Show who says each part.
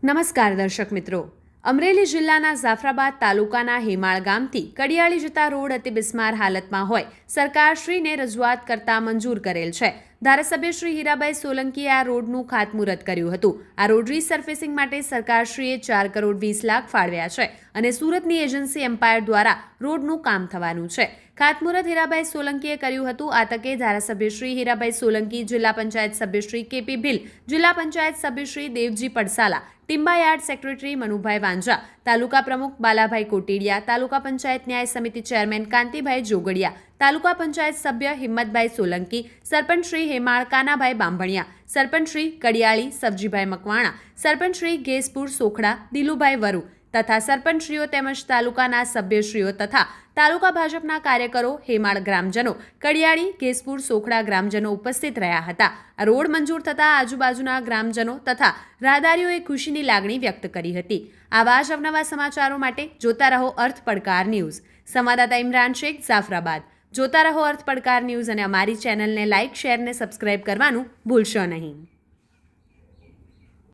Speaker 1: નમસ્કાર દર્શક મિત્રો. અમરેલી જિલ્લાના જાફરાબાદ તાલુકાના હેમાળ ગામથી કડિયાળી જતા રોડ અતિ બિસ્માર હાલતમાં હોય સરકારશ્રીને રજૂઆત કરતા મંજૂર કરેલ છે. ધારાસભ્ય શ્રી હીરાભાઈ સોલંકીએ આ રોડનું ખાતમુહૂર્ત કર્યું હતું. આ રોડ રીસર્ફેસિંગ માટે સરકારશ્રીએ 4 કરોડ 20 લાખ ફાળવ્યા છે અને સુરતની એજન્સી એમ્પાયર દ્વારા રોડનું કામ થવાનું છે. ખાતમુહૂર્ત હીરાભાઈ સોલંકીએ કર્યું હતું. આ તકે ધારાસભ્ય શ્રી હીરાભાઈ સોલંકી, જિલ્લા પંચાયત સભ્ય શ્રી કેપી ભીલ, જિલ્લા પંચાયત સભ્ય શ્રી દેવજી પડસાલા, ટિમ્બા યાર્ડ સેક્રેટરી મનુભાઈ વાંજા, તાલુકા પ્રમુખ બાલાભાઈ કોટીડિયા, તાલુકા પંચાયત ન્યાય સમિતિ ચેરમેન કાંતિભાઈ જોગડિયા, તાલુકા પંચાયત સભ્ય હિંમતભાઈ સોલંકી, સરપંચ શ્રી હેમાળ કાનાભાઈ બાંભણિયા, સરપંચ શ્રી કડિયાળી સબજીભાઈ મકવાણા, સરપંચ શ્રી ગેસપુર સોખડા દિલુભાઈ વરુ તથા સરપંચશ્રીઓ તેમજ તાલુકાના સભ્યશ્રીઓ તથા તાલુકા ભાજપના કાર્યકરો, હેમાળ ગ્રામજનો, કડિયાળી, ગેસપુર, સોખડા ગ્રામજનો ઉપસ્થિત રહ્યા હતા. આ રોડ મંજૂર થતાં આજુબાજુના ગ્રામજનો તથા રાહદારીઓએ ખુશીની લાગણી વ્યક્ત કરી હતી. આવા જ અવનવા સમાચારો માટે જોતા રહો અર્થ પડકાર ન્યૂઝ. સંવાદદાતા ઇમરાન શેખ, જાફરાબાદ. જોતા રહો અર્થ પડકાર ન્યૂઝ અને અમારી ચેનલને લાઇક, શેર અને સબસ્ક્રાઇબ કરવાનું ભૂલશો નહીં.